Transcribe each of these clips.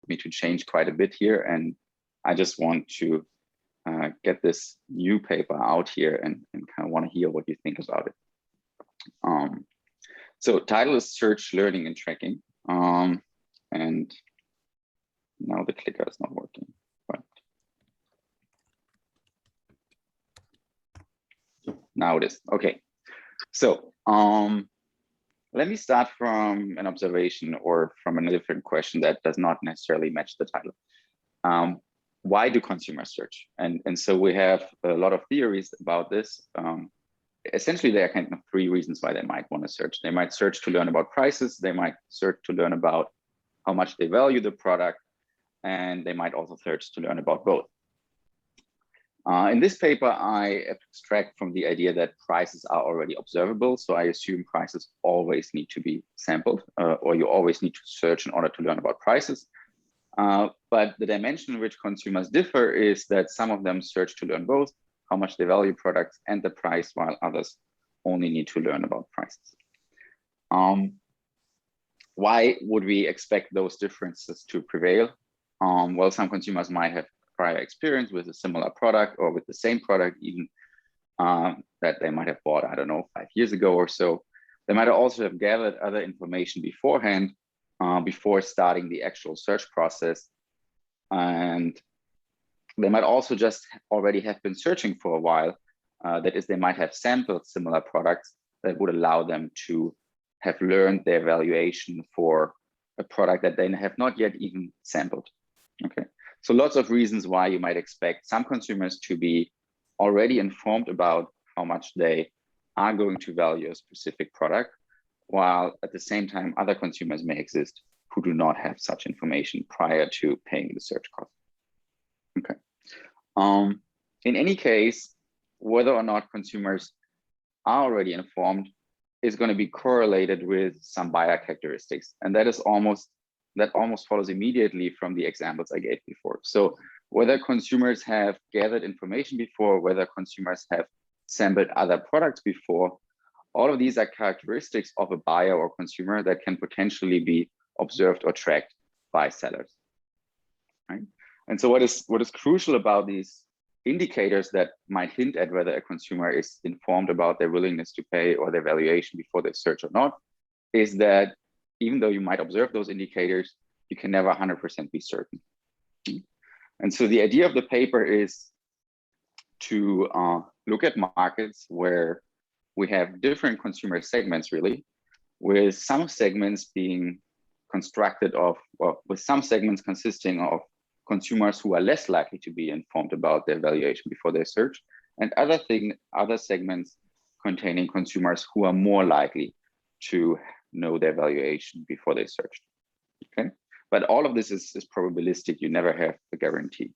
me to change quite a bit here, and I just want to get this new paper out here and kind of want to hear what you think about it. So title is Search, Learning, and Tracking. And now the clicker is not working, but now it is. Okay, so let me start from an observation or from a different question that does not necessarily match the title. Why do consumers search? And so we have a lot of theories about this. Essentially, there are kind of three reasons why they might want to search. They might search to learn about prices. They might search to learn about how much they value the product. And they might also search to learn about both. In this paper, I abstract from the idea that prices are already observable. So I assume prices always need to be sampled, or you always need to search in order to learn about prices. But the dimension in which consumers differ is that some of them search to learn both, how much they value products and the price, while others only need to learn about prices. Why would we expect those differences to prevail? Well, some consumers might have prior experience with a similar product or with the same product, even that they might have bought, I don't know, 5 years ago or so. They might also have gathered other information beforehand, before starting the actual search process. And they might also just already have been searching for a while. That is, they might have sampled similar products that would allow them to have learned their valuation for a product that they have not yet even sampled. Okay, so lots of reasons why you might expect some consumers to be already informed about how much they are going to value a specific product, while at the same time, other consumers may exist who do not have such information prior to paying the search cost. Okay. In any case, whether or not consumers are already informed is going to be correlated with some buyer characteristics, and that almost follows immediately from the examples I gave before. So whether consumers have gathered information before, whether consumers have sampled other products before, all of these are characteristics of a buyer or consumer that can potentially be observed or tracked by sellers, right? And so what is crucial about these indicators that might hint at whether a consumer is informed about their willingness to pay or their valuation before they search or not, is that even though you might observe those indicators, you can never 100% be certain. And so the idea of the paper is to look at markets where we have different consumer segments, really, with some segments being constructed of, well, with some segments consisting of consumers who are less likely to be informed about their valuation before they search, and other segments containing consumers who are more likely to know their valuation before they search. Okay, but all of this is probabilistic. You never have a guarantee.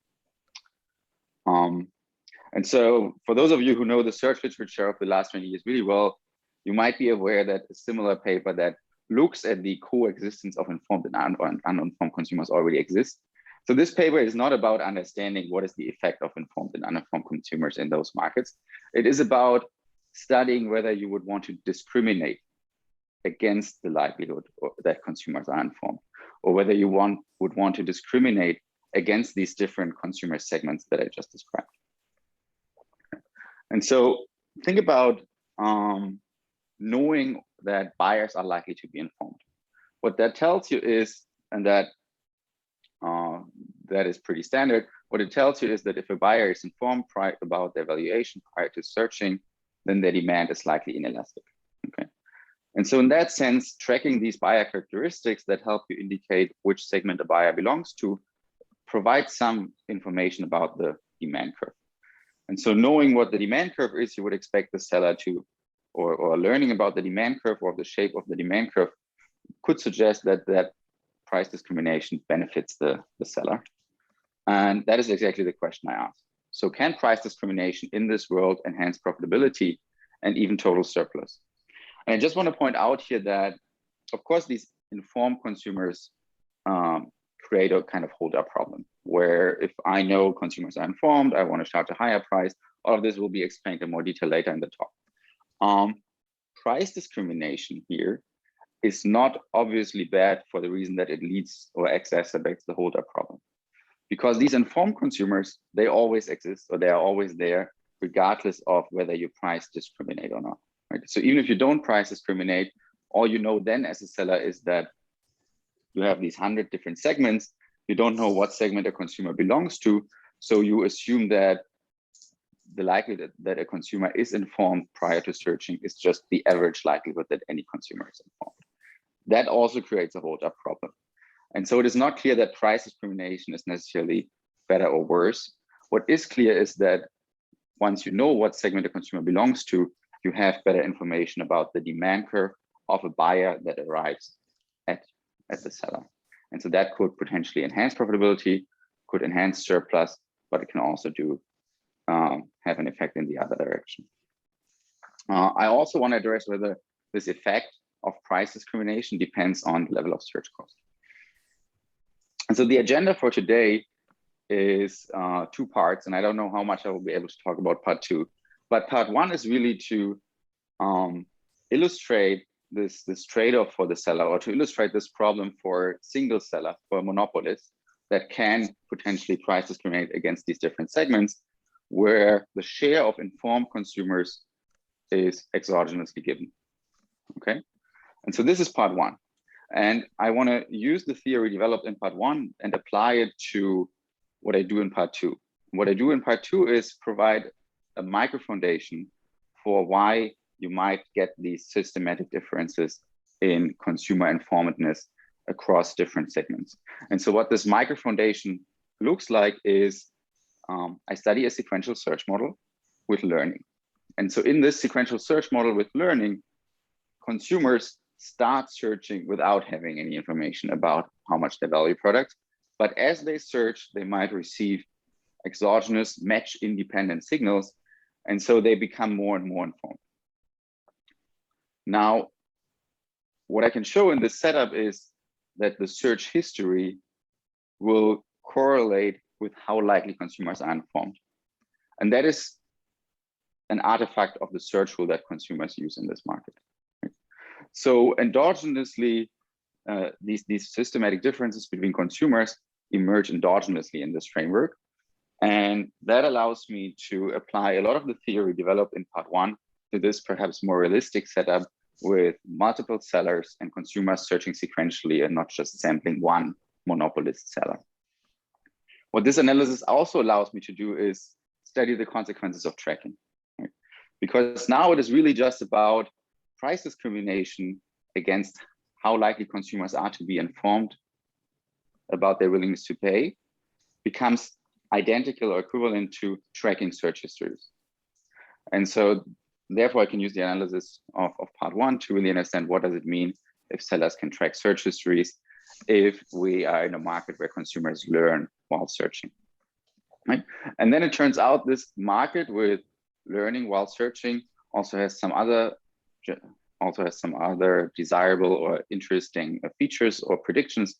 And so for those of you who know the search literature of the last 20 years really well, you might be aware that a similar paper that looks at the coexistence of informed and uninformed consumers already exists. So this paper is not about understanding what is the effect of informed and uninformed consumers in those markets. It is about studying whether you would want to discriminate against the likelihood that consumers are informed, or whether you would want to discriminate against these different consumer segments that I just described. And so think about knowing that buyers are likely to be informed. What that tells you is, and that is pretty standard, what it tells you is that if a buyer is informed about their valuation prior to searching, then their demand is likely inelastic. Okay. And so in that sense, tracking these buyer characteristics that help you indicate which segment a buyer belongs to provides some information about the demand curve. And so knowing what the demand curve is, you would expect the seller to, or learning about the demand curve or the shape of the demand curve could suggest that price discrimination benefits the seller. And that is exactly the question I asked. So can price discrimination in this world enhance profitability and even total surplus? And I just want to point out here that, of course, these informed consumers create a kind of hold-up problem, where if I know consumers are informed, I want to charge a higher price. All of this will be explained in more detail later in the talk. Price discrimination here is not obviously bad for the reason that it leads or exacerbates the holdup problem. Because these informed consumers, they always exist, or they are always there, regardless of whether you price discriminate or not. Right? So even if you don't price discriminate, all you know then as a seller is that you have these 100 different segments. You don't know what segment a consumer belongs to. So you assume that the likelihood that a consumer is informed prior to searching is just the average likelihood that any consumer is informed. That also creates a hold-up problem. And so it is not clear that price discrimination is necessarily better or worse. What is clear is that once you know what segment a consumer belongs to, you have better information about the demand curve of a buyer that arrives at the seller. And so that could potentially enhance profitability, could enhance surplus, but it can also have an effect in the other direction. I also want to address whether this effect of price discrimination depends on the level of search cost. And so the agenda for today is 2 parts, and I don't know how much I will be able to talk about part 2. But part 1 is really to illustrate this trade-off for the seller, or to illustrate this problem for a single seller, for a monopolist that can potentially price discriminate against these different segments, where the share of informed consumers is exogenously given. Okay, and so this is part 1. And I want to use the theory developed in part 1 and apply it to what I do in part 2. What I do in part 2 is provide a micro foundation for why you might get these systematic differences in consumer informedness across different segments. And so what this micro foundation looks like is I study a sequential search model with learning. And so in this sequential search model with learning, consumers start searching without having any information about how much they value products. But as they search, they might receive exogenous match independent signals. And so they become more and more informed. Now, what I can show in this setup is that the search history will correlate with how likely consumers are informed. And that is an artifact of the search rule that consumers use in this market. So endogenously, these systematic differences between consumers emerge endogenously in this framework. And that allows me to apply a lot of the theory developed in part 1 to this perhaps more realistic setup with multiple sellers and consumers searching sequentially and not just sampling one monopolist seller. What this analysis also allows me to do is study the consequences of tracking. Right? Because now it is really just about price discrimination against how likely consumers are to be informed about their willingness to pay becomes identical or equivalent to tracking search histories. And so therefore I can use the analysis of part 1 to really understand what does it mean if sellers can track search histories if we are in a market where consumers learn while searching, right? And then it turns out this market with learning while searching also has some other desirable or interesting features or predictions.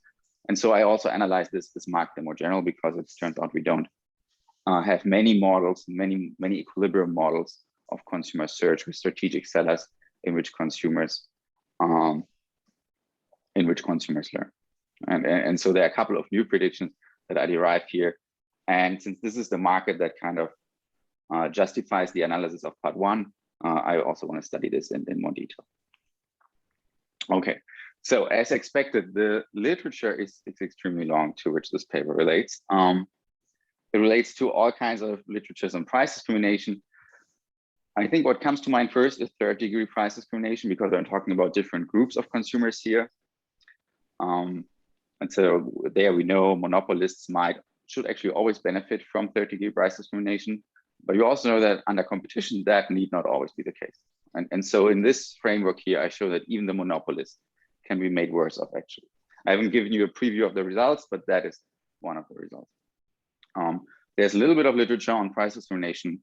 And so I also analyze this market in more general, because it turns out we don't have many models, many equilibrium models of consumer search with strategic sellers in which consumers learn. And so there are a couple of new predictions that I derived here. And since this is the market that kind of justifies the analysis of part 1, I also want to study this in more detail. Okay, so as expected, the literature is extremely long to which this paper relates. It relates to all kinds of literatures on price discrimination. I think what comes to mind first is third-degree price discrimination, because I'm talking about different groups of consumers here. And so there we know monopolists should actually always benefit from third-degree price discrimination. But you also know that under competition, that need not always be the case. And so in this framework here, I show that even the monopolist can be made worse off, actually. I haven't given you a preview of the results, but that is one of the results. There's a little bit of literature on price discrimination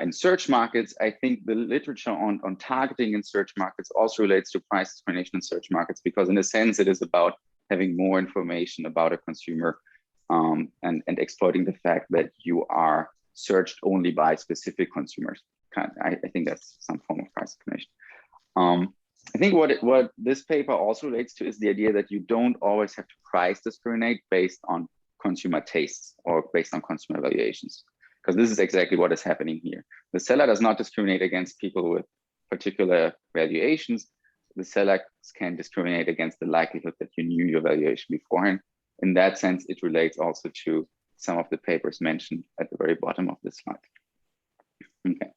in search markets. I think the literature on targeting in search markets also relates to price discrimination in search markets, because in a sense, it is about having more information about a consumer and exploiting the fact that you are searched only by specific consumers. I think that's some form of price discrimination. I think what this paper also relates to is the idea that you don't always have to price discriminate based on consumer tastes or based on consumer evaluations, because this is exactly what is happening here. The seller does not discriminate against people with particular valuations. The seller can discriminate against the likelihood that you knew your valuation beforehand. In that sense, it relates also to some of the papers mentioned at the very bottom of this slide. Okay,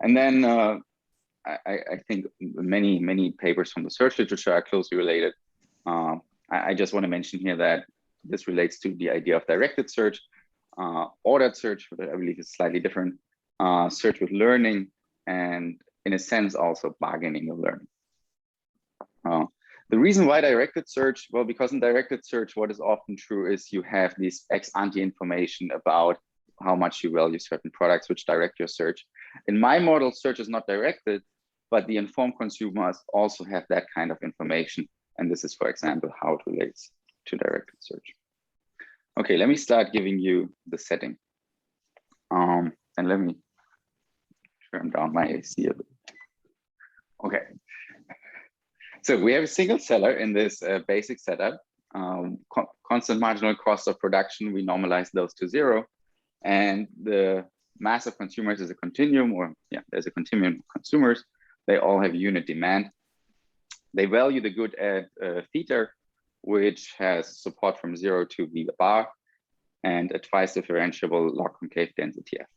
and then I think many papers from the search literature are closely related. I just want to mention here that this relates to the idea of directed search, ordered search, which I believe is slightly different, search with learning, and in a sense also bargaining of learning. The reason why directed search, well, because in directed search, what is often true is you have this ex ante information about how much you value certain products, which direct your search. In my model, search is not directed, but the informed consumers also have that kind of information. And this is, for example, how it relates to directed search. Okay, let me start giving you the setting. And let me turn down my AC a bit. Okay. So we have a single seller in this basic setup. Constant marginal cost of production, we normalize those to 0. And the mass of consumers is a continuum, or yeah, there's a continuum of consumers. They all have unit demand. They value the good at theta, which has support from 0 to v bar, and a twice differentiable log concave density f.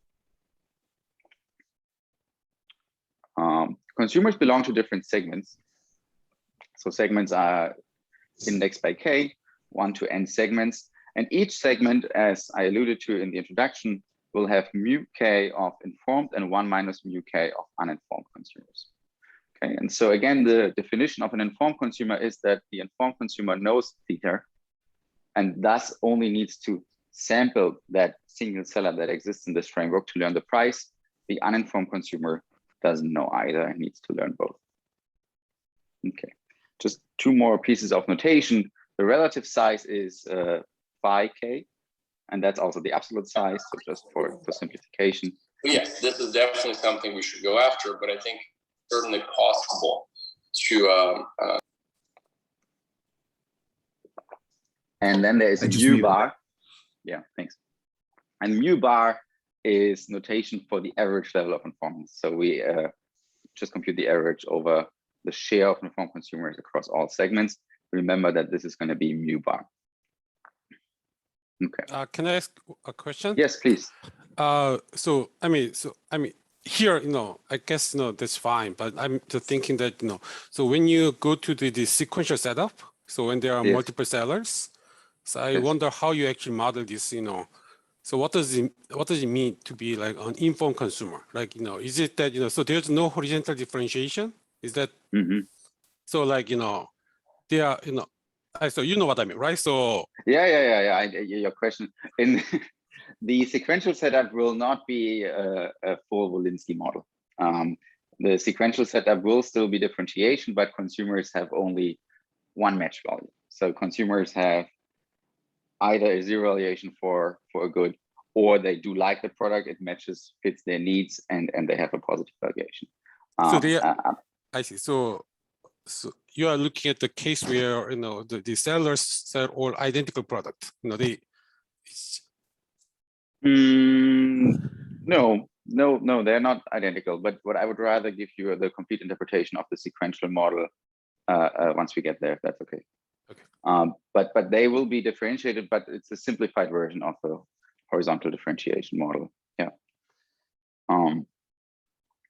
Consumers belong to different segments. So segments are indexed by k, 1 to n segments. And each segment, as I alluded to in the introduction, will have mu k of informed and 1 minus mu k of uninformed consumers. Okay, and so again, the definition of an informed consumer is that the informed consumer knows theta and thus only needs to sample that single seller that exists in this framework to learn the price. The uninformed consumer doesn't know either and needs to learn both. Okay, just 2 more pieces of notation. The relative size is phi k, and that's also the absolute size, so just for simplification. Yes, this is definitely something we should go after, but I think certainly possible to and then there's mu bar. Yeah, thanks. And mu bar is notation for the average level of informants. So we just compute the average over the share of informed consumers across all segments. Remember that this is going to be mu bar. Okay. Can I ask a question? Yes, please. So I mean, here, I guess, that's fine, but I'm just thinking that, so when you go to the sequential setup, so when there are multiple sellers, so I wonder how you actually model this, so what does it mean to be like an informed consumer? Like, is it that, so there's no horizontal differentiation? Is that, so like, they are, so you know what I mean, right? So yeah. Your question in the sequential setup will not be a full Walensky model. The sequential setup will still be differentiation, but consumers have only one match value. So consumers have either a 0 valuation for a good, or they do like the product, it matches, fits their needs, and they have a positive valuation. So they are, I see. So you are looking at the case where the sellers sell all identical product. They. No, they're not identical. But what I would rather give you the complete interpretation of the sequential model once we get there, if that's okay. Okay. But they will be differentiated, but it's a simplified version of the horizontal differentiation model. Yeah.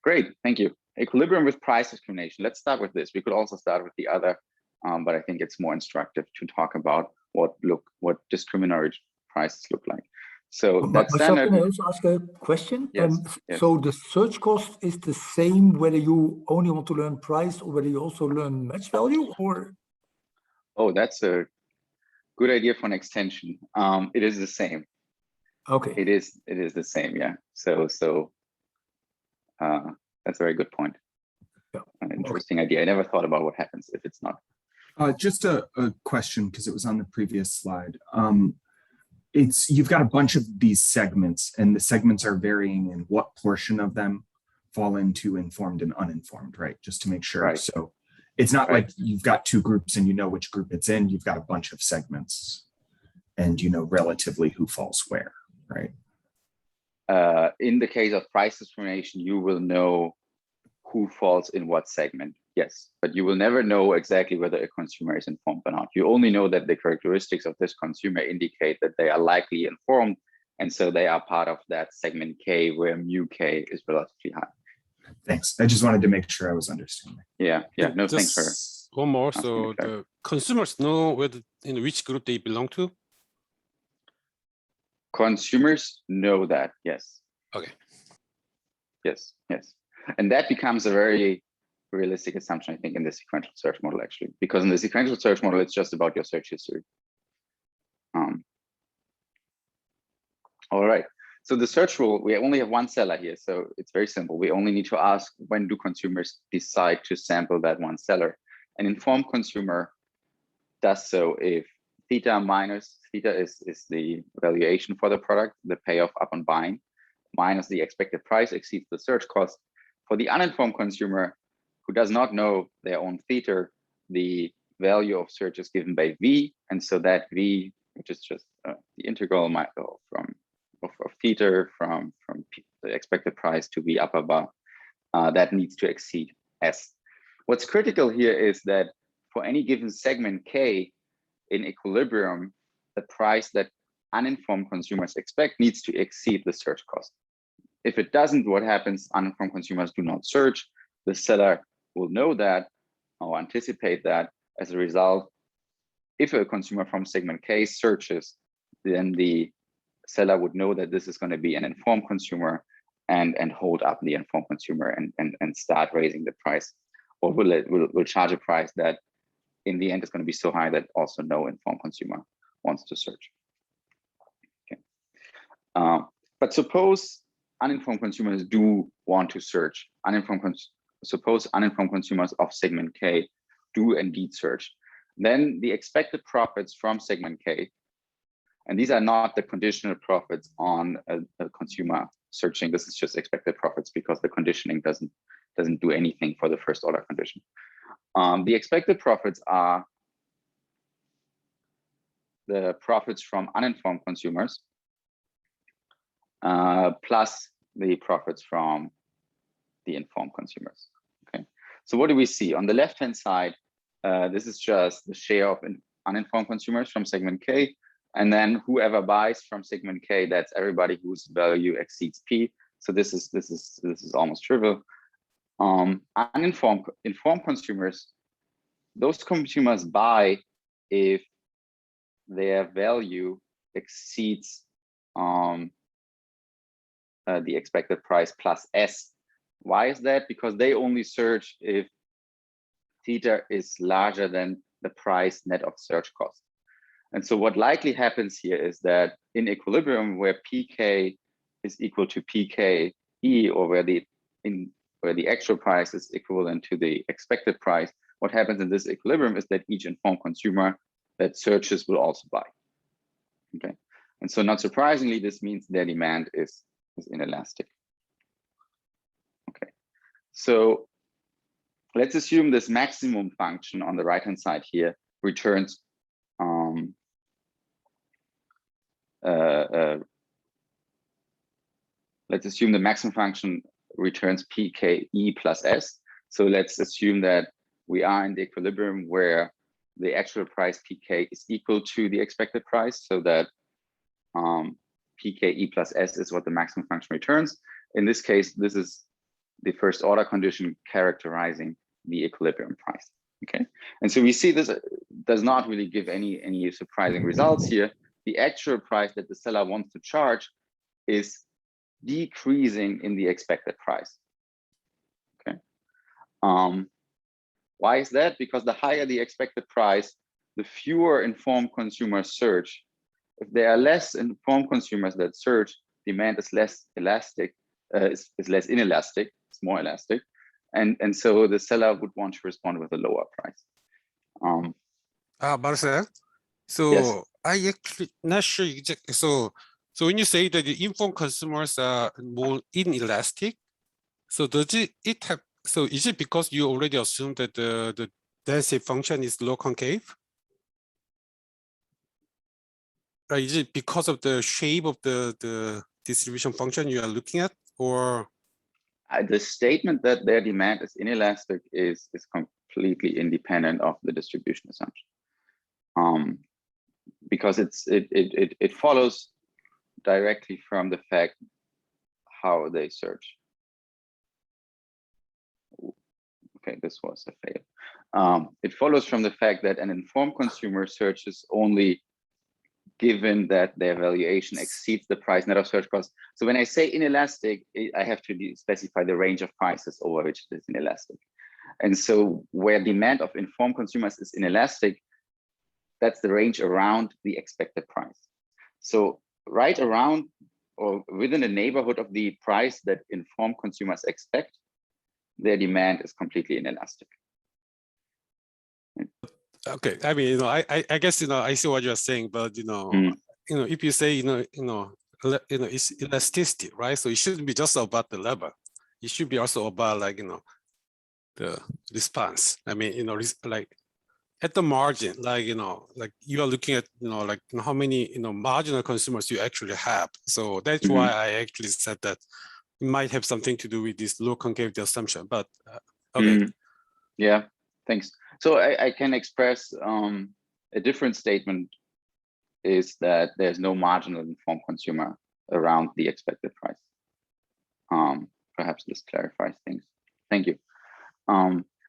Great, thank you. Equilibrium with price discrimination. Let's start with this. We could also start with the other, but I think it's more instructive to talk about what discriminatory prices look like. So that's standard. Can I also ask a question? Yes, So the search cost is the same whether you only want to learn price or whether you also learn match value, or? Oh, that's a good idea for an extension. It is the same. Okay. It is the same, yeah. So that's a very good point. Yeah. An interesting idea. I never thought about what happens if it's not. Just a question, because it was on the previous slide. You've got a bunch of these segments, and the segments are varying in what portion of them fall into informed and uninformed, right? Just to make sure. Right. So It's not Right. like you've got two groups and you know which group it's in. You've got a bunch of segments and you know relatively who falls where, right? In the case of price discrimination, you will know who falls in what segment, yes, but you will never know exactly whether a consumer is informed or not. You only know that the characteristics of this consumer indicate that they are likely informed, and so they are part of that segment K where mu K is relatively high. Thanks. I just wanted to make sure I was understanding. Yeah, no, thanks for Just one more. asking So the clarity. the consumers know whether in which group they belong to. Consumers know that, yes. Okay. Yes. And that becomes a very realistic assumption, I think, in the sequential search model, actually, because in the sequential search model, it's just about your search history. All right. So the search rule, we only have one seller here, so it's very simple. We only need to ask, when do consumers decide to sample that one seller? An informed consumer does so if theta is the valuation for the product, the payoff upon buying, minus the expected price exceeds the search cost. For the uninformed consumer who does not know their own theta, the value of search is given by V, and so that V, which is just the integral of theta from the expected price to V upper bar, that needs to exceed S. What's critical here is that for any given segment K in equilibrium, the price that uninformed consumers expect needs to exceed the search cost. If it doesn't, what happens? Uninformed consumers do not search. The seller will know that or anticipate that. As a result, if a consumer from segment K searches, then the seller would know that this is going to be an informed consumer and hold up the informed consumer and start raising the price, or will charge a price that in the end is going to be so high that also no informed consumer wants to search. Okay. But suppose uninformed consumers do want to search. Suppose uninformed consumers of segment K do indeed search. Then the expected profits from segment K, and these are not the conditional profits on a consumer searching. This is just expected profits because the conditioning doesn't do anything for the first order condition. The expected profits are the profits from uninformed consumers plus the profits from the informed consumers. Okay, so what do we see on the left-hand side? This is just the share of uninformed consumers from segment K, and then whoever buys from segment K, that's everybody whose value exceeds P. So this is almost trivial. Informed consumers, those consumers buy if their value exceeds the expected price plus S. Why is that? Because they only search if theta is larger than the price net of search cost. And so what likely happens here is that in equilibrium, where PK is equal to PKE, or where the actual price is equivalent to the expected price, what happens in this equilibrium is that each informed consumer that searches will also buy. Okay, and so not surprisingly, this means their demand is inelastic. Okay, so let's assume this maximum function on the right-hand side here returns let's assume the maximum function returns PKE plus S. So let's assume that we are in the equilibrium where the actual price PK is equal to the expected price, so that PKE plus S is what the maximum function returns. In this case, this is the first order condition characterizing the equilibrium price. Okay, and so we see this does not really give any surprising results here. The actual price that the seller wants to charge is decreasing in the expected price. Okay, why is that? Because the higher the expected price, the fewer informed consumers search. If there are less informed consumers that search, demand is less elastic, is less inelastic, it's more elastic. And so the seller would want to respond with a lower price. Marcel, so yes. I actually not sure exactly. So when you say that the informed consumers are more inelastic, so does it have? So is it because you already assumed that the density function is low concave? Right, is it because of the shape of the distribution function you are looking at, or? The statement that their demand is inelastic is completely independent of the distribution assumption. Because it follows directly from the fact how they search. Okay, this was a fail. It follows from the fact that an informed consumer searches only given that their valuation exceeds the price net of search cost. So when I say inelastic, I have to specify the range of prices over which it is inelastic. And so where demand of informed consumers is inelastic, that's the range around the expected price. So right around or within the neighborhood of the price that informed consumers expect, their demand is completely inelastic. Okay, I mean, I guess, I see what you're saying, but, if you say, it's elasticity, right? So it shouldn't be just about the level. It should be also about the response. I mean, like at the margin, like you are looking at, how many, marginal consumers you actually have. So that's why I actually said that it might have something to do with this low concavity assumption, but okay. Yeah, thanks. So I can express a different statement is that there's no marginal informed consumer around the expected price. Perhaps this clarifies things. Thank you.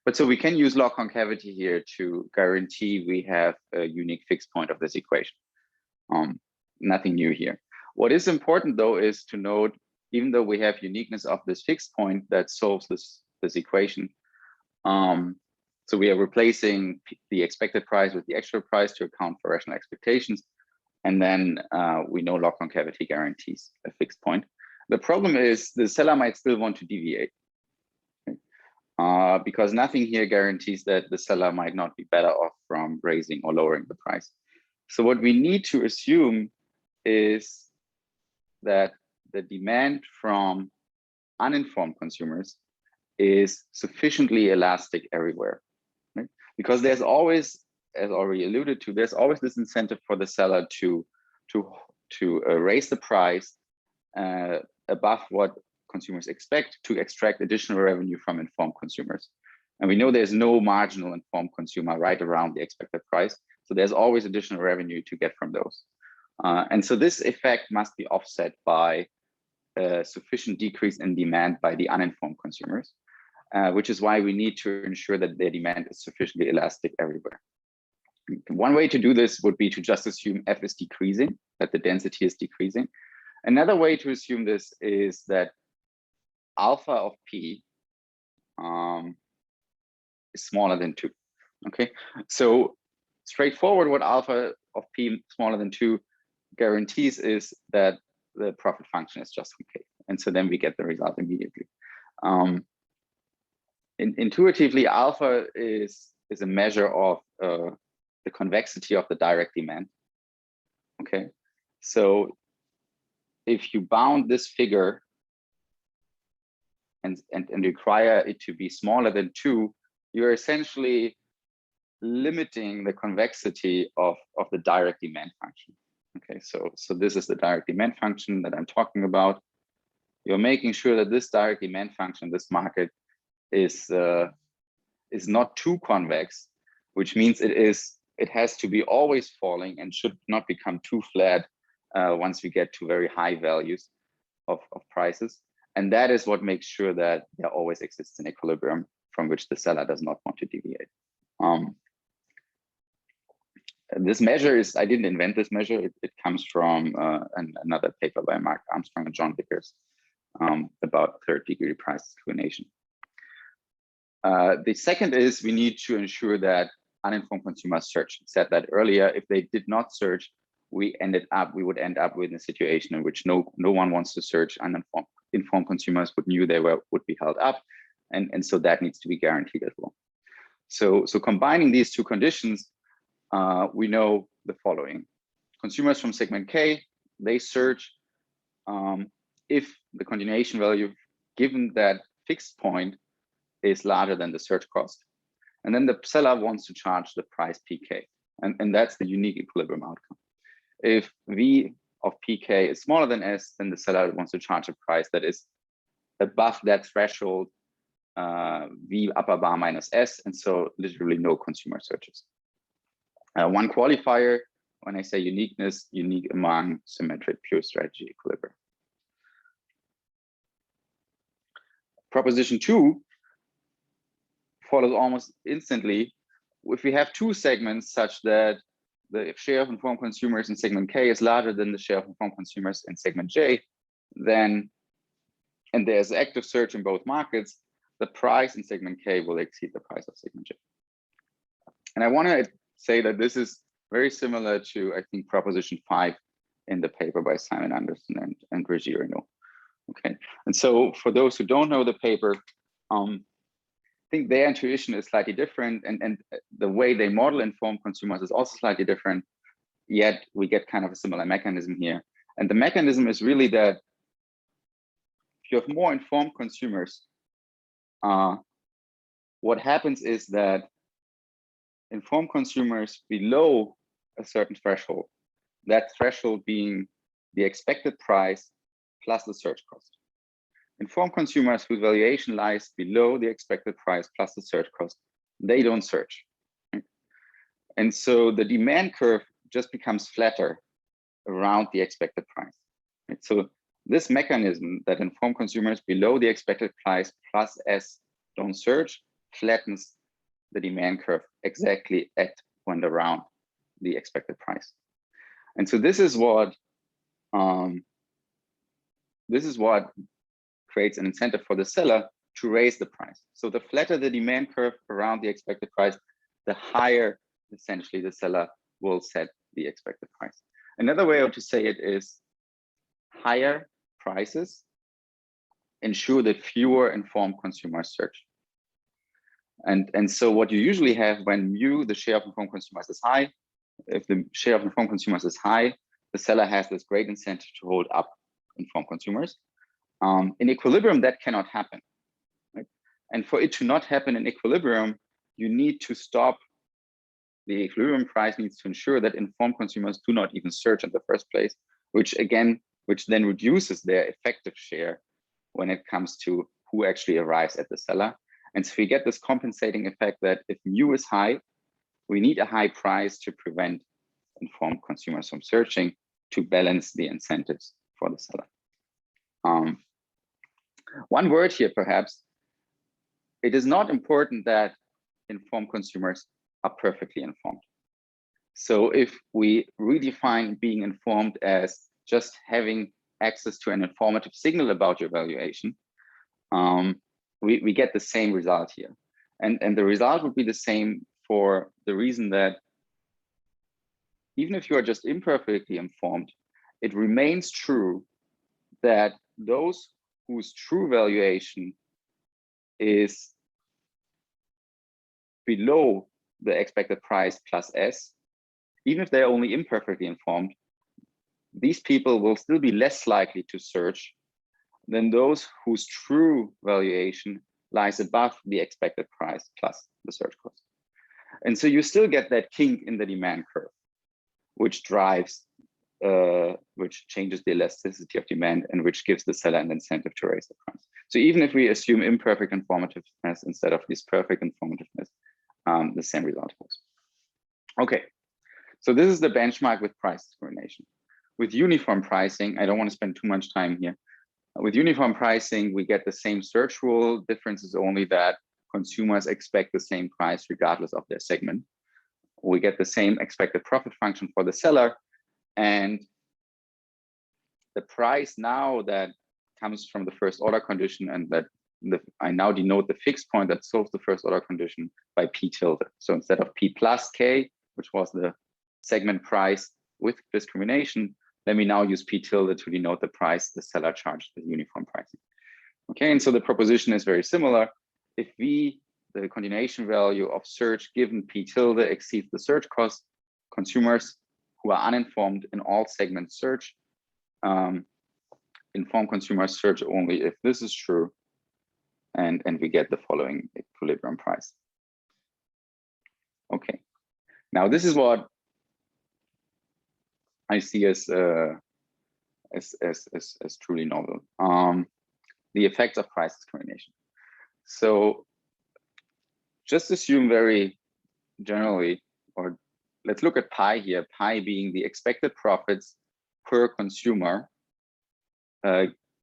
But so we can use log concavity here to guarantee we have a unique fixed point of this equation. Nothing new here. What is important though is to note, even though we have uniqueness of this fixed point that solves this equation, so we are replacing the expected price with the actual price to account for rational expectations. And then we know log concavity guarantees a fixed point. The problem is the seller might still want to deviate. Because nothing here guarantees that the seller might not be better off from raising or lowering the price. So what we need to assume is that the demand from uninformed consumers is sufficiently elastic everywhere. Right? Because there's always, as already alluded to, there's always this incentive for the seller to raise the price above what consumers expect to extract additional revenue from informed consumers. And we know there's no marginal informed consumer right around the expected price. So there's always additional revenue to get from those. And so this effect must be offset by a sufficient decrease in demand by the uninformed consumers, which is why we need to ensure that their demand is sufficiently elastic everywhere. One way to do this would be to just assume F is decreasing, that the density is decreasing. Another way to assume this is that alpha of P is smaller than 2. Okay, so straightforward, what alpha of P smaller than 2 guarantees is that the profit function is just concave. And so then we get the result immediately. Intuitively, alpha is a measure of the convexity of the direct demand. Okay, so if you bound this figure and require it to be smaller than 2, you're essentially limiting the convexity of the direct demand function. Okay, so this is the direct demand function that I'm talking about. You're making sure that this direct demand function, this market, is not too convex, which means it has to be always falling and should not become too flat once we get to very high values of prices. And that is what makes sure that there always exists an equilibrium from which the seller does not want to deviate. This measure is, I didn't invent this measure. It comes from another paper by Mark Armstrong and John Vickers about third-degree price discrimination. The second is we need to ensure that uninformed consumers search. I said that earlier. If they did not search, we would end up with a situation in which no one wants to search. Uninformed informed consumers would be held up, and so that needs to be guaranteed as well. So combining these two conditions, we know the following: consumers from segment K, they search if the continuation value given that fixed point is larger than the search cost, And then the seller wants to charge the price PK. And that's the unique equilibrium outcome. If V of PK is smaller than S, then the seller wants to charge a price that is above that threshold, V upper bar minus S, and so literally no consumer searches. One qualifier, when I say uniqueness, unique among symmetric pure strategy equilibrium. Proposition 2 follows almost instantly. If we have two segments such that the share of informed consumers in segment K is larger than the share of informed consumers in segment J, then, and there's active search in both markets, the price in segment K will exceed the price of segment J. And I want to say that this is very similar to, I think, proposition 5 in the paper by Simon Anderson and Ruggiero. Okay, and so for those who don't know the paper, I think their intuition is slightly different, and the way they model informed consumers is also slightly different, yet we get kind of a similar mechanism here. And the mechanism is really that if you have more informed consumers, what happens is that informed consumers below a certain threshold, that threshold being the expected price plus the search cost. Informed consumers whose valuation lies below the expected price plus the search cost, they don't search. Right? And so the demand curve just becomes flatter around the expected price. Right? So this mechanism that informed consumers below the expected price plus S don't search flattens the demand curve exactly at and around the expected price. And so this is what creates an incentive for the seller to raise the price. So the flatter the demand curve around the expected price, the higher essentially the seller will set the expected price. Another way to say it is higher prices ensure that fewer informed consumers search. And so what you usually have when the share of informed consumers is high, if the share of informed consumers is high, the seller has this great incentive to hold up informed consumers. In equilibrium, that cannot happen. Right? And for it to not happen in equilibrium, you need to stop. The equilibrium price needs to ensure that informed consumers do not even search in the first place, which then reduces their effective share when it comes to who actually arrives at the seller. And so we get this compensating effect that if mu is high, we need a high price to prevent informed consumers from searching to balance the incentives for the seller. One word here, perhaps, it is not important that informed consumers are perfectly informed. So if we redefine being informed as just having access to an informative signal about your valuation, we get the same result here. And the result would be the same for the reason that even if you are just imperfectly informed, it remains true that those whose true valuation is below the expected price plus S, even if they're only imperfectly informed, these people will still be less likely to search than those whose true valuation lies above the expected price plus the search cost. And so you still get that kink in the demand curve, which drives, which changes the elasticity of demand and which gives the seller an incentive to raise the price. So even if we assume imperfect informativeness instead of this perfect informativeness, the same result holds. Okay, so this is the benchmark with price discrimination. With uniform pricing, I don't want to spend too much time here. With uniform pricing, we get the same search rule. Difference is only that consumers expect the same price regardless of their segment. We get the same expected profit function for the seller. And the price now that comes from the first order condition, and that I now denote the fixed point that solves the first order condition by P tilde. So instead of P plus K, which was the segment price with discrimination, let me now use P tilde to denote the price the seller charged with uniform pricing. Okay, and so the proposition is very similar. If V, the continuation value of search given P tilde exceeds the search cost, consumers who are uninformed in all segments search. Informed consumers search only if this is true, and we get the following equilibrium price. Okay, now this is what I see as truly novel. The effects of price discrimination. So just assume very generally, or let's look at pi here, pi being the expected profits per consumer,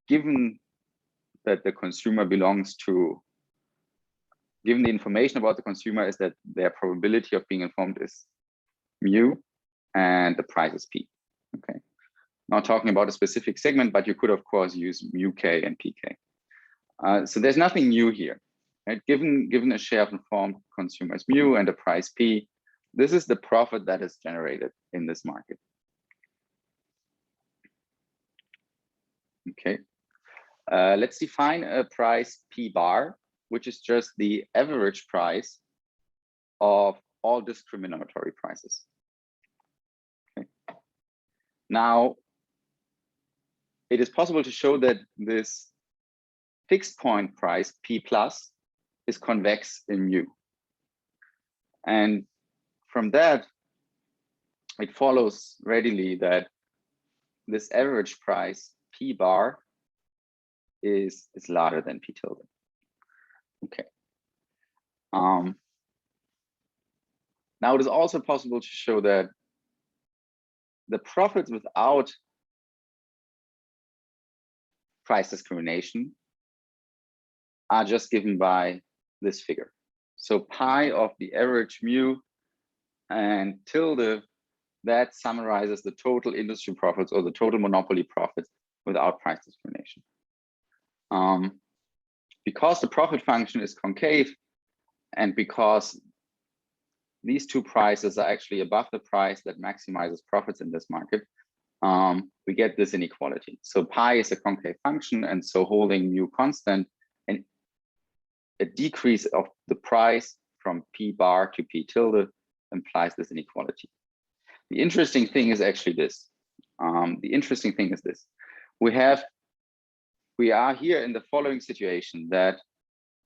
given that the consumer belongs to, given the information about the consumer is that their probability of being informed is mu and the price is p. Okay, not talking about a specific segment, but you could of course use mu k and pk. So there's nothing new here, right? Given a share of informed consumers mu and a price p, this is the profit that is generated in this market. Okay, let's define a price p bar, which is just the average price of all discriminatory prices. Okay. Now, it is possible to show that this fixed point price p plus is convex in mu. And from that, it follows readily that this average price p bar is larger than p tilde. Okay. Now it is also possible to show that the profits without price discrimination are just given by this figure. So pi of the average mu and tilde, that summarizes the total industry profits or the total monopoly profits without price discrimination. Because the profit function is concave and because these two prices are actually above the price that maximizes profits in this market, we get this inequality. So pi is a concave function, and so holding mu constant, and a decrease of the price from p bar to p tilde implies this inequality. The interesting thing is actually this. We are here in the following situation, that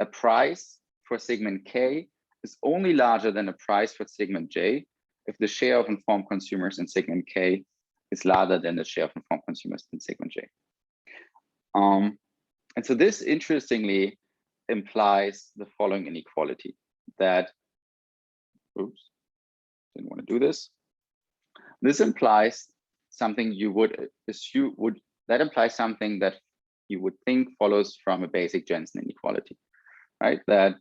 a price for segment K is only larger than a price for segment J if the share of informed consumers in segment K is larger than the share of informed consumers in segment J. And so this interestingly implies the following inequality, that, oops, didn't want to do this. This implies something you would assume that implies something that you would think follows from a basic Jensen inequality, right? That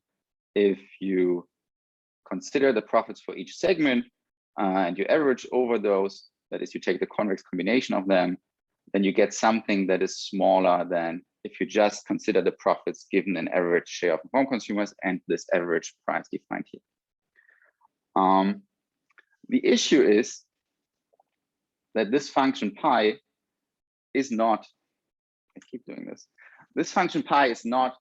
if you consider the profits for each segment and you average over those, that is, you take the convex combination of them, then you get something that is smaller than if you just consider the profits given an average share of informed consumers and this average price defined here. The issue is that this function pi is not, I keep doing this, this function pi is not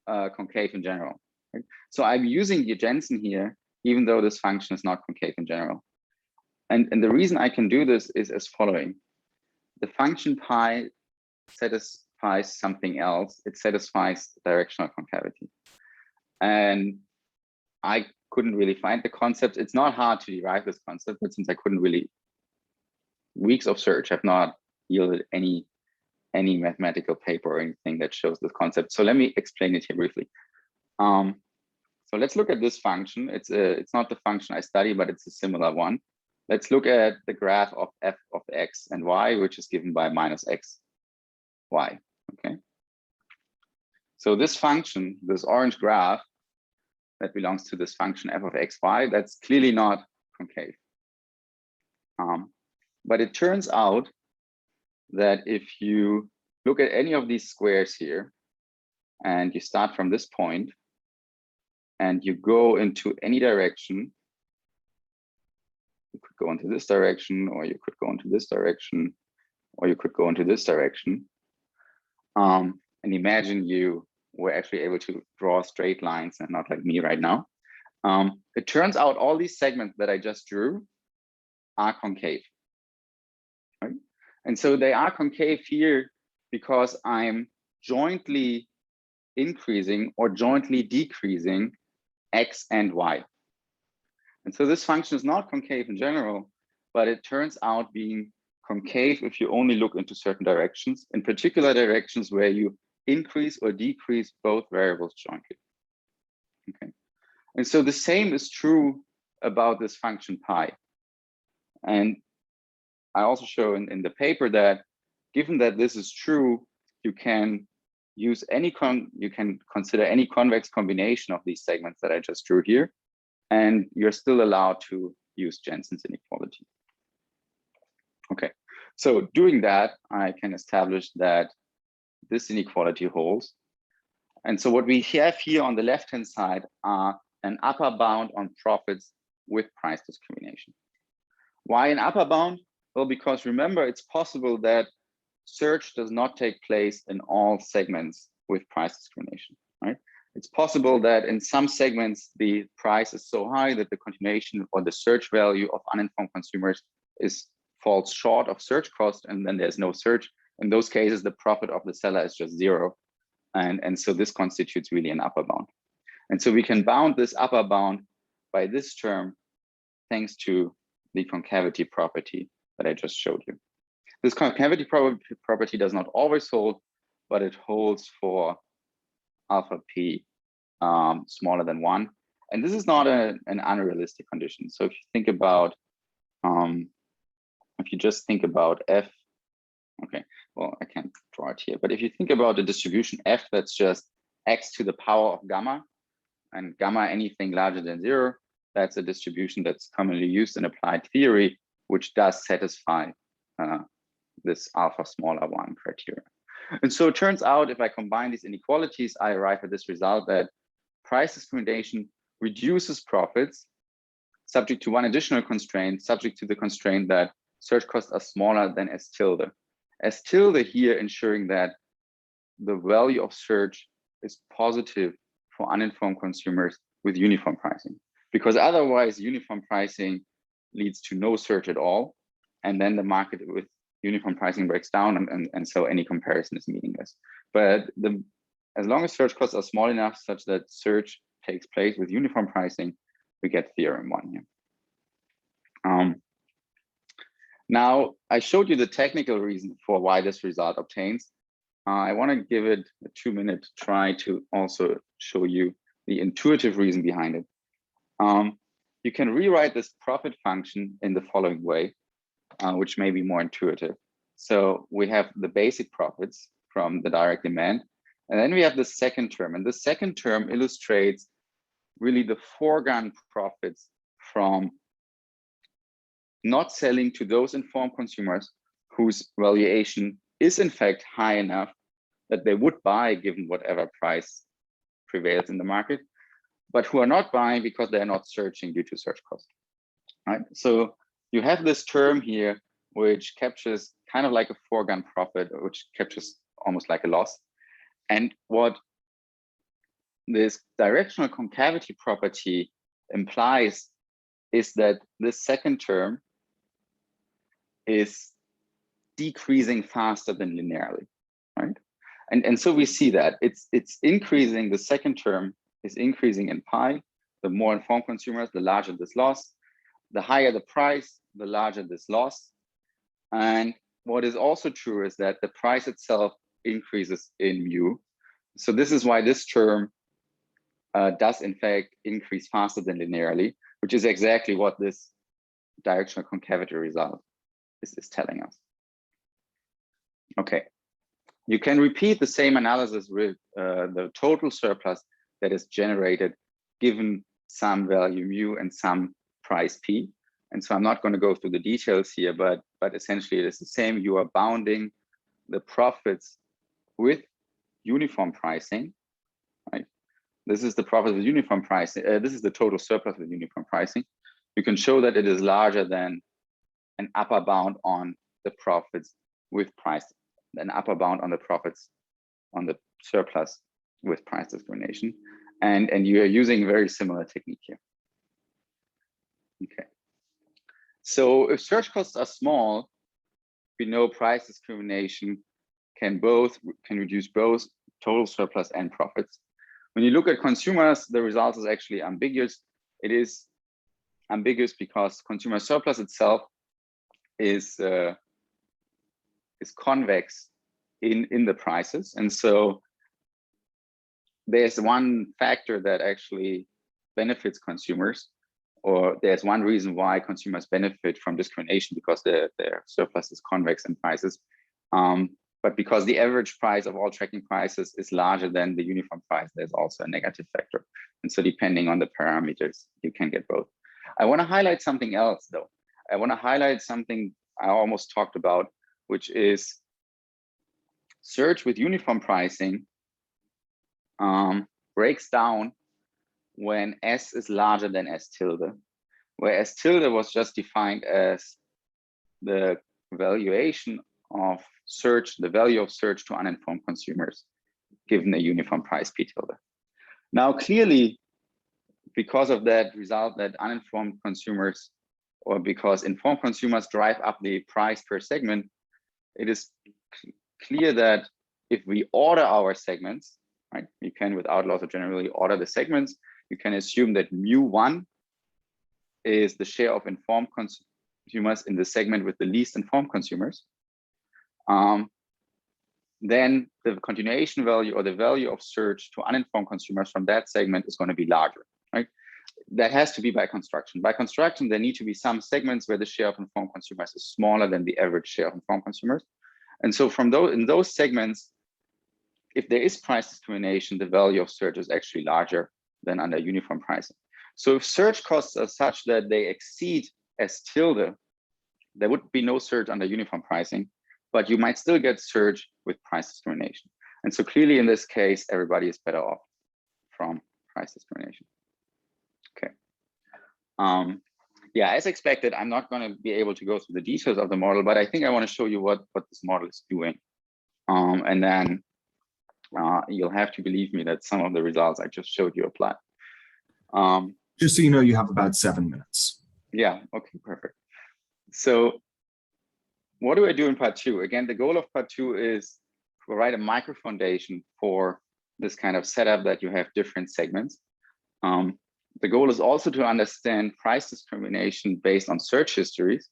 concave in general. Right? So I'm using the Jensen here, even though this function is not concave in general. And the reason I can do this is as following. The function pi satisfies something else. It satisfies directional concavity. And I couldn't really find the concept. It's not hard to derive this concept, but since I couldn't really, weeks of search have not yielded any mathematical paper or anything that shows this concept. So let me explain it here briefly. So let's look at this function. It's not the function I study, but it's a similar one. Let's look at the graph of f of x and y, which is given by minus x, y, okay? So this function, this orange graph that belongs to this function f of x, y, that's clearly not concave. But it turns out that if you look at any of these squares here, and you start from this point, and you go into any direction, you could go into this direction, or you could go into this direction, or you could go into this direction. And imagine you were actually able to draw straight lines and not like me right now. It turns out all these segments that I just drew are concave. Right? And so they are concave here because I'm jointly increasing or jointly decreasing x and y. And so this function is not concave in general, but it turns out being concave if you only look into certain directions, in particular directions where you increase or decrease both variables jointly. Okay. And so the same is true about this function pi. And I also show in the paper that given that this is true, you can use you can consider any convex combination of these segments that I just drew here, and you're still allowed to use Jensen's inequality. Okay, so doing that, I can establish that this inequality holds. And so what we have here on the left-hand side are an upper bound on profits with price discrimination. Why an upper bound? Well, because remember, it's possible that search does not take place in all segments with price discrimination, right? It's possible that in some segments, the price is so high that the continuation or the search value of uninformed consumers falls short of search cost, and then there's no search. In those cases, the profit of the seller is just zero. And so this constitutes really an upper bound. And so we can bound this upper bound by this term, thanks to the concavity property that I just showed you. This concavity property does not always hold, but it holds for alpha p smaller than 1. And this is not an unrealistic condition. So if you think about, if you just think about f, okay, well, I can't draw it here, but if you think about the distribution f, that's just x to the power of gamma, and gamma anything larger than 0, that's a distribution that's commonly used in applied theory, which does satisfy this alpha smaller 1 criteria. And so it turns out if I combine these inequalities, I arrive at this result that price discrimination reduces profits subject to one additional constraint, subject to the constraint that search costs are smaller than S tilde. S tilde here ensuring that the value of search is positive for uninformed consumers with uniform pricing, because otherwise uniform pricing leads to no search at all. And then the market with uniform pricing breaks down, and so any comparison is meaningless. But as long as search costs are small enough such that search takes place with uniform pricing, we get theorem 1 here. Now, I showed you the technical reason for why this result obtains. I want to give it a 2-minute try to also show you the intuitive reason behind it. You can rewrite this profit function in the following way, which may be more intuitive. So we have the basic profits from the direct demand, and then we have the second term. And the second term illustrates really the foregone profits from not selling to those informed consumers whose valuation is in fact high enough that they would buy given whatever price prevails in the market, but who are not buying because they're not searching due to search cost, right? So you have this term here, which captures kind of like a foregone profit, which captures almost like a loss. And what this directional concavity property implies is that this second term is decreasing faster than linearly, right? And so we see that it's increasing, the second term is increasing in pi. The more informed consumers, the larger this loss. The higher the price, the larger this loss. And what is also true is that the price itself increases in mu. So this is why this term does in fact increase faster than linearly, which is exactly what this directional concavity result is telling us. Okay, you can repeat the same analysis with the total surplus that is generated given some value mu and some price p. And so I'm not going to go through the details here, but essentially it is the same. You are bounding the profits with uniform pricing, right? This is the profit with uniform pricing. This is the total surplus with uniform pricing. You can show that it is larger than an upper bound on the profits with price, an upper bound on the profits on the surplus with price discrimination. And you are using a very similar technique here. Okay. So if search costs are small, we know price discrimination can reduce both total surplus and profits. When you look at consumers, the result is actually ambiguous. It is ambiguous because consumer surplus itself is convex in the prices, and so there's one factor that actually benefits consumers, or there's one reason why consumers benefit from discrimination, because their surplus is convex in prices. But because the average price of all tracking prices is larger than the uniform price, there's also a negative factor. And so depending on the parameters, you can get both. I want to highlight something else though. I want to highlight something I almost talked about, which is search with uniform pricing breaks down when S is larger than S tilde, where S tilde was just defined as the valuation of search, the value of search to uninformed consumers, given a uniform price P tilde. Now, clearly, because of that result that uninformed consumers, or because informed consumers drive up the price per segment, it is clear that if we order our segments, right, you can without loss of generally order the segments, you can assume that mu1 is the share of informed consumers in the segment with the least informed consumers. Then the continuation value, or the value of search to uninformed consumers from that segment, is going to be larger, right? That has to be by construction. By construction, there need to be some segments where the share of informed consumers is smaller than the average share of informed consumers. And so from those, in those segments, if there is price discrimination, the value of search is actually larger than under uniform pricing. So if search costs are such that they exceed S tilde, there would be no search under uniform pricing, but you might still get search with price discrimination. And so clearly in this case, everybody is better off from price discrimination. Okay. Yeah, as expected, I'm not going to be able to go through the details of the model, but I think I want to show you what this model is doing. And then you'll have to believe me that some of the results I just showed you apply. Just so you know, you have about 7 minutes. Yeah, okay, perfect. So what do I do in part 2? Again, the goal of part 2 is provide a micro foundation for this kind of setup that you have different segments. The goal is also to understand price discrimination based on search histories.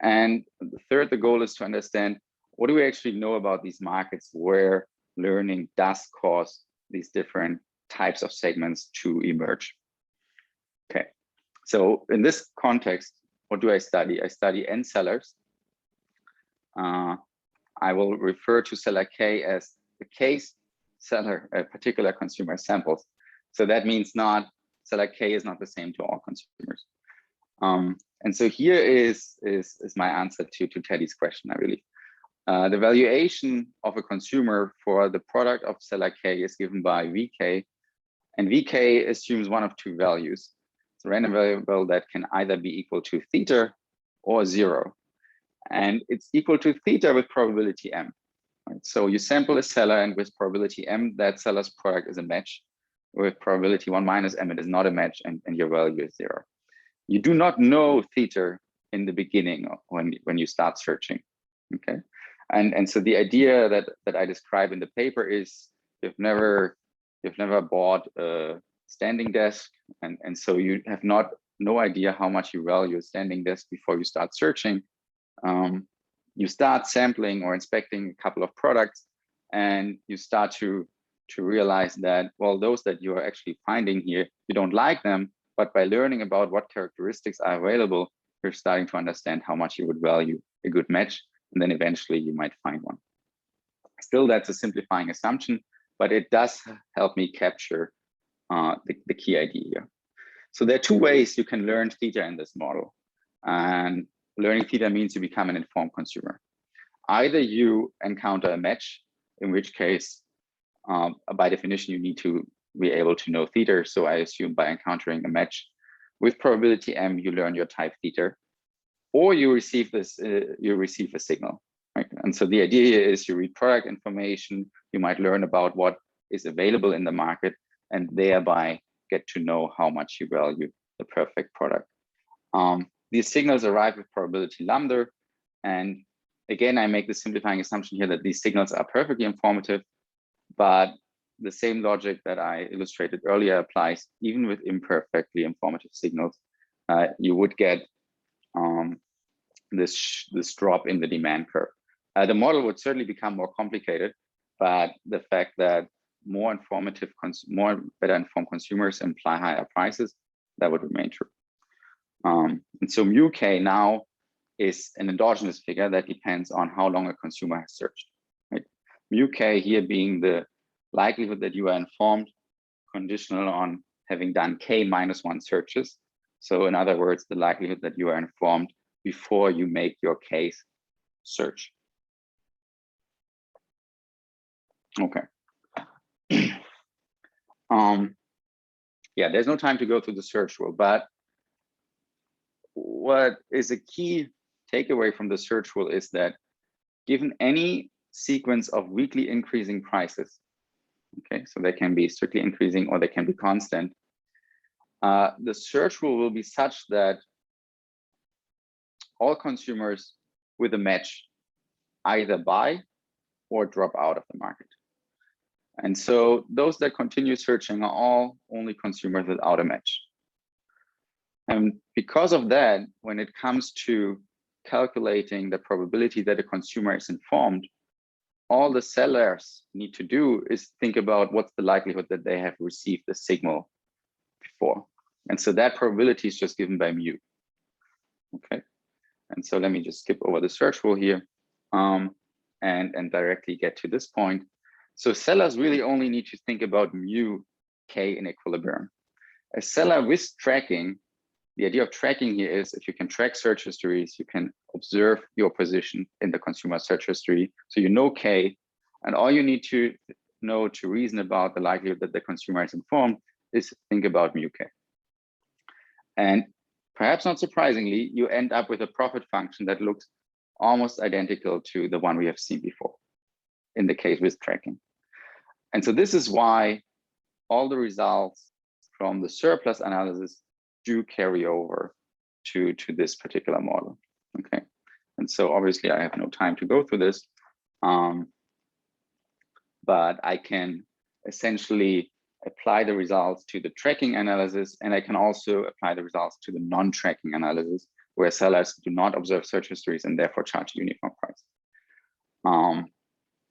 And the goal is to understand what do we actually know about these markets where learning does cause these different types of segments to emerge. Okay, so in this context, what do I study? I study N sellers. I will refer to seller K as the case seller, a particular consumer samples. So that means not seller K is not the same to all consumers. And so here is my answer to Teddy's question, I believe. The valuation of a consumer for the product of seller K is given by VK, and VK assumes one of two values. It's a random variable that can either be equal to theta or 0. And it's equal to theta with probability M. Right? So you sample a seller, and with probability M, that seller's product is a match. With probability 1 minus M, it is not a match, and your value is 0. You do not know theta in the beginning when you start searching. Okay. And so the idea that I describe in the paper is you've never bought a standing desk, and so you have no idea how much you value a standing desk before you start searching. You start sampling or inspecting a couple of products, and you start to realize that, well, those that you are actually finding here, you don't like them, but by learning about what characteristics are available, you're starting to understand how much you would value a good match, and then eventually you might find one. Still, that's a simplifying assumption, but it does help me capture the key idea here. So there are two ways you can learn theta in this model. And learning theta means you become an informed consumer. Either you encounter a match, in which case, by definition, you need to be able to know theta. So I assume by encountering a match with probability M, you learn your type theta, or you receive this, you receive a signal, right? And so the idea here is you read product information, you might learn about what is available in the market, and thereby get to know how much you value the perfect product. These signals arrive with probability lambda, and again, I make the simplifying assumption here that these signals are perfectly informative, but the same logic that I illustrated earlier applies even with imperfectly informative signals. you would get this drop in the demand curve. The model would certainly become more complicated, but the fact that more better informed consumers imply higher prices, that would remain true. And so mu k now is an endogenous figure that depends on how long a consumer has searched. Right? Mu k here being the likelihood that you are informed, conditional on having done k minus 1 searches. So in other words, the likelihood that you are informed before you make your case search. Okay. Yeah, there's no time to go through the search rule, but what is a key takeaway from the search rule is that given any sequence of weekly increasing prices, okay, so they can be strictly increasing or they can be constant, the search rule will be such that all consumers with a match either buy or drop out of the market. And so those that continue searching are all only consumers without a match. And because of that, when it comes to calculating the probability that a consumer is informed, all the sellers need to do is think about what's the likelihood that they have received the signal before. And so that probability is just given by mu. Okay. And so let me just skip over the search rule here and directly get to this point. So sellers really only need to think about mu k in equilibrium. A seller with tracking, the idea of tracking here is if you can track search histories, you can observe your position in the consumer search history. So you know k, and all you need to know to reason about the likelihood that the consumer is informed is think about mu k. And perhaps not surprisingly, you end up with a profit function that looks almost identical to the one we have seen before in the case with tracking. And so this is why all the results from the surplus analysis do carry over to this particular model. Okay. And so obviously I have no time to go through this, but I can essentially apply the results to the tracking analysis, and I can also apply the results to the non-tracking analysis, where sellers do not observe search histories and therefore charge a uniform price.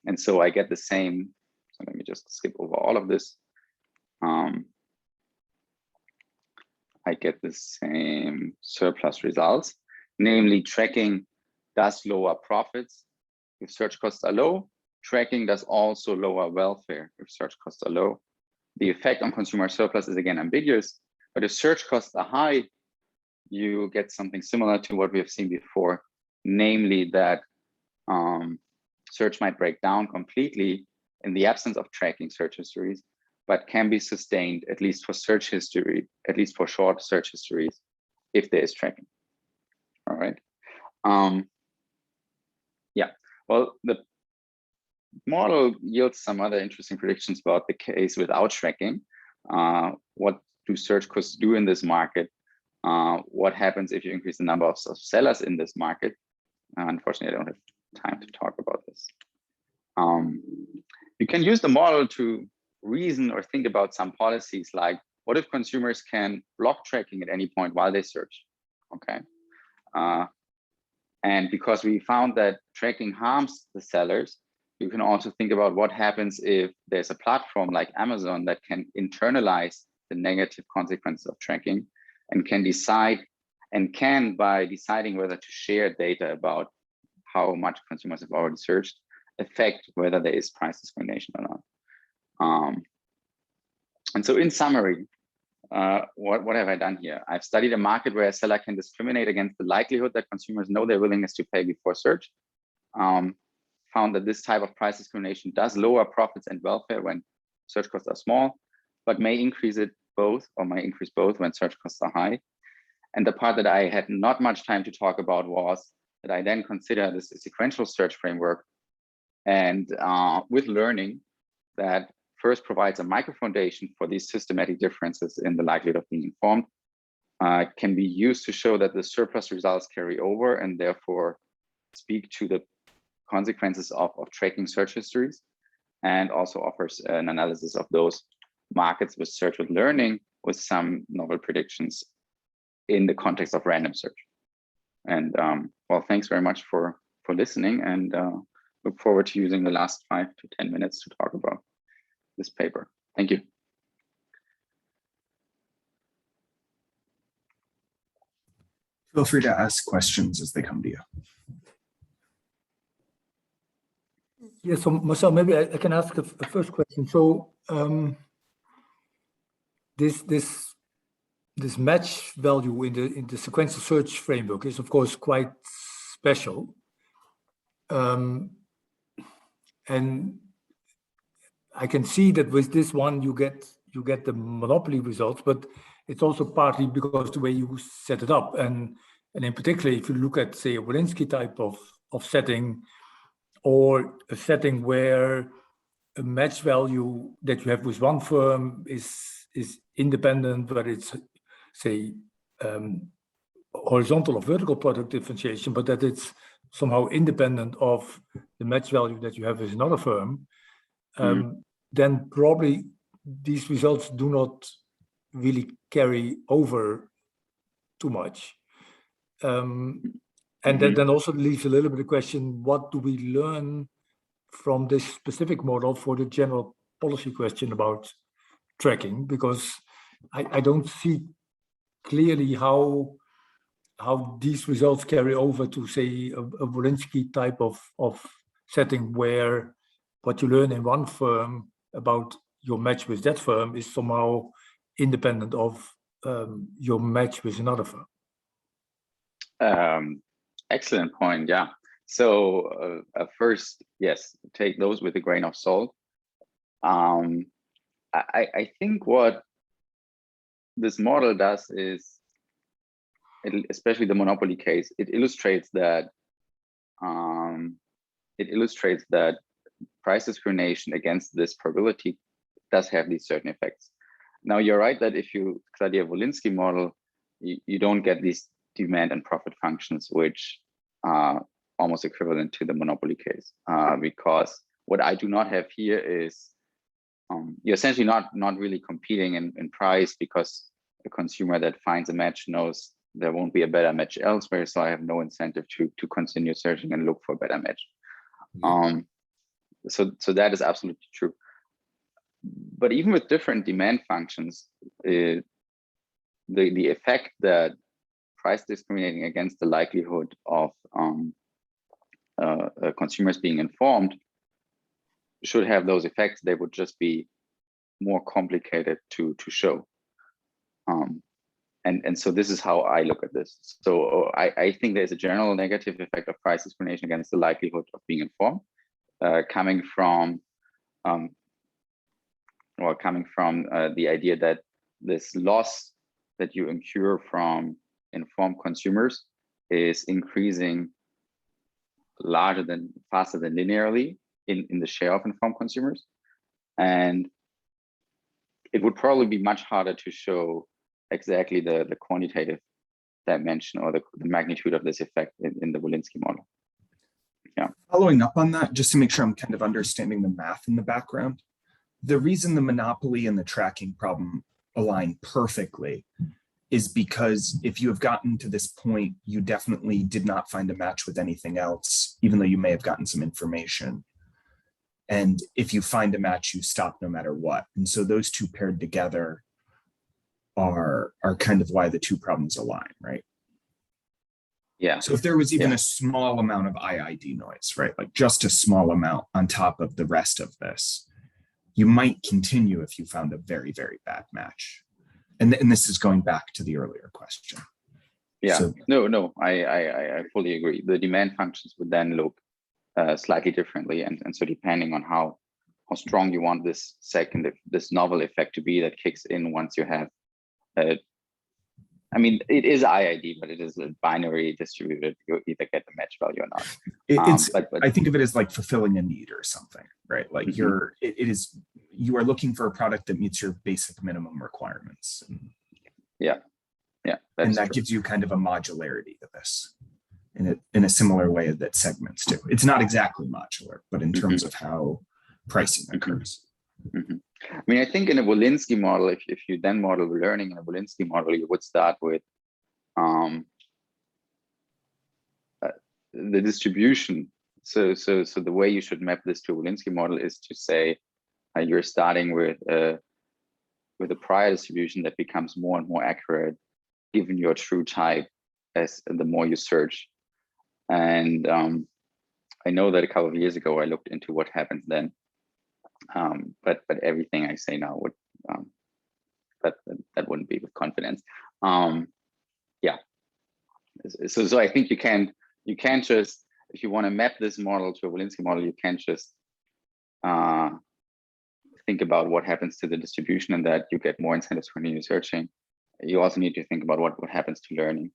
And so I get the same, so let me just skip over all of this. I get the same surplus results, namely tracking does lower profits if search costs are low. Tracking does also lower welfare if search costs are low. The effect on consumer surplus is again ambiguous, but if search costs are high, you get something similar to what we have seen before, namely that search might break down completely in the absence of tracking search histories, but can be sustained at least for search history, at least for short search histories, if there is tracking. All right. Yeah, well, the model yields some other interesting predictions about the case without tracking. What do search costs do in this market? What happens if you increase the number of sellers in this market? Unfortunately, I don't have time to talk about this. You can use the model to reason or think about some policies like, what if consumers can block tracking at any point while they search? Okay. And because we found that tracking harms the sellers, you can also think about what happens if there's a platform like Amazon that can internalize the negative consequences of tracking and can decide, and can, by deciding whether to share data about how much consumers have already searched, affect whether there is price discrimination or not. And so in summary, what have I done here? I've studied a market where a seller can discriminate against the likelihood that consumers know their willingness to pay before search. Found that this type of price discrimination does lower profits and welfare when search costs are small, but may increase it both, or may increase both when search costs are high. And the part that I had not much time to talk about was that I then consider this a sequential search framework, and with learning that first provides a micro foundation for these systematic differences in the likelihood of being informed, can be used to show that the surplus results carry over and therefore speak to the consequences of tracking search histories, and also offers an analysis of those markets with search with learning with some novel predictions in the context of random search. And well, thanks very much for listening, and look forward to using the last 5 to 10 minutes to talk about this paper. Thank you. Feel free to ask questions as they come to you. Yeah, so Marcel, maybe I can ask a first question. So this match value in the sequential search framework is of course quite special, and I can see that with this one you get the monopoly results, but it's also partly because the way you set it up, and in particular if you look at, say, a Walensky type of setting, or a setting where a match value that you have with one firm is independent, but it's, say, horizontal or vertical product differentiation, but that it's somehow independent of the match value that you have with another firm, then probably these results do not really carry over too much. And that then also leaves a little bit of question, what do we learn from this specific model for the general policy question about tracking? Because I don't see clearly how these results carry over to, say, a Walensky type of setting, where what you learn in one firm about your match with that firm is somehow independent of your match with another firm. Excellent point. Yeah. So first, yes, take those with a grain of salt. I think what this model does is, especially the monopoly case, it illustrates that price discrimination against this probability does have these certain effects. Now, you're right that if you study a Walensky model, you don't get these demand and profit functions, which are almost equivalent to the monopoly case, because what I do not have here is you're essentially not really competing in price, because the consumer that finds a match knows there won't be a better match elsewhere, so I have no incentive to continue searching and look for a better match. So that is absolutely true. But even with different demand functions, the effect that price discriminating against the likelihood of consumers being informed should have those effects. They would just be more complicated to show. And so this is how I look at this. So I think there's a general negative effect of price discrimination against the likelihood of being informed, coming from the idea that this loss that you incur from informed consumers is increasing faster than linearly in the share of informed consumers. And it would probably be much harder to show exactly the quantitative dimension or the magnitude of this effect in the Walensky model. Yeah. Following up on that, just to make sure I'm kind of understanding the math in the background, the reason the monopoly and the tracking problem align perfectly is because if you have gotten to this point, you definitely did not find a match with anything else, even though you may have gotten some information. And if you find a match, you stop no matter what. And so those two paired together are kind of why the two problems align, right? Yeah. So if there was even a small amount of IID noise, right, like just a small amount on top of the rest of this, you might continue if you found a very, very bad match. And this is going back to the earlier question. Yeah, so, no, I fully agree. The demand functions would then look slightly differently. And so depending on how strong you want this novel effect to be that kicks in once you have, I mean, it is IID, but it is a binary distributed. You either get the match value or not. But I think of it as like fulfilling a need or something, right? Like you are looking for a product that meets your basic minimum requirements. Yeah. And that gives you kind of a modularity to this in a similar way that segments do. It's not exactly modular, but in terms of how pricing occurs. I mean, I think in a Walensky model, if you then model learning in a Walensky model, you would start with the distribution. So the way you should map this to a Walensky model is to say you're starting with a prior distribution that becomes more and more accurate given your true type as the more you search. And I know that a couple of years ago I looked into what happens then, but everything I say now would that wouldn't be with confidence. Yeah. So I think you can't just, if you want to map this model to a Walensky model, you can't just think about what happens to the distribution and that you get more incentives for continue searching. You also need to think about what happens to learning.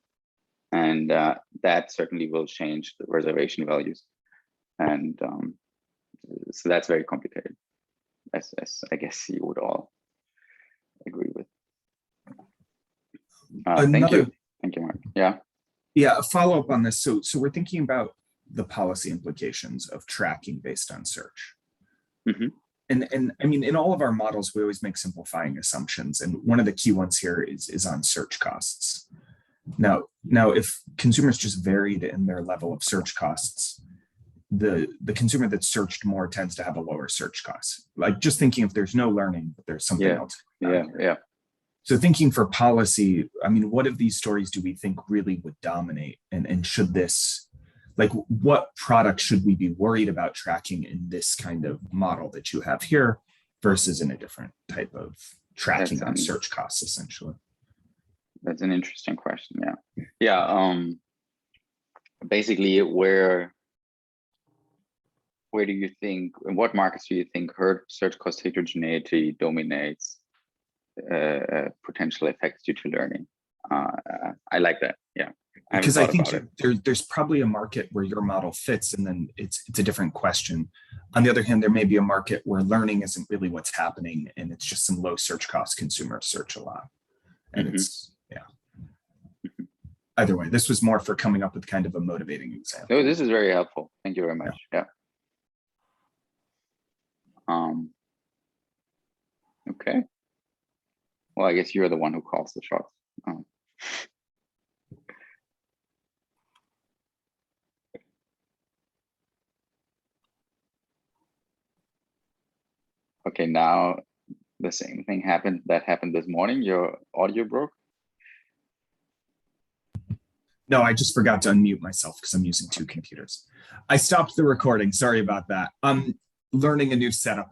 And that certainly will change the reservation values. And so that's very complicated, as I guess you would all agree with. Thank you. Thank you, Mark. Yeah. Yeah, a follow-up on this. So we're thinking about the policy implications of tracking based on search. Mm-hmm. And I mean, in all of our models, we always make simplifying assumptions. And one of the key ones here is on search costs. Now, if consumers just varied in their level of search costs, the consumer that searched more tends to have a lower search cost. Like just thinking if there's no learning, but there's something else. Yeah. So thinking for policy, I mean, what of these stories do we think really would dominate? And should this, like, what product should we be worried about tracking in this kind of model that you have here versus in a different type of tracking on search costs, essentially? That's an interesting question. Yeah. Basically, where do you think, in what markets do you think search cost heterogeneity dominates potential effects due to learning? I like that. Yeah. Because I think there's probably a market where your model fits, and then it's a different question. On the other hand, there may be a market where learning isn't really what's happening, and it's just some low search cost consumers search a lot. And it's, yeah. Either way, this was more for coming up with kind of a motivating example. No, this is very helpful. Thank you very much. Yeah. Okay. Well, I guess you're the one who calls the shots. Okay, now the same thing happened this morning. Your audio broke. No, I just forgot to unmute myself because I'm using two computers. I stopped the recording. Sorry about that. I'm learning a new setup.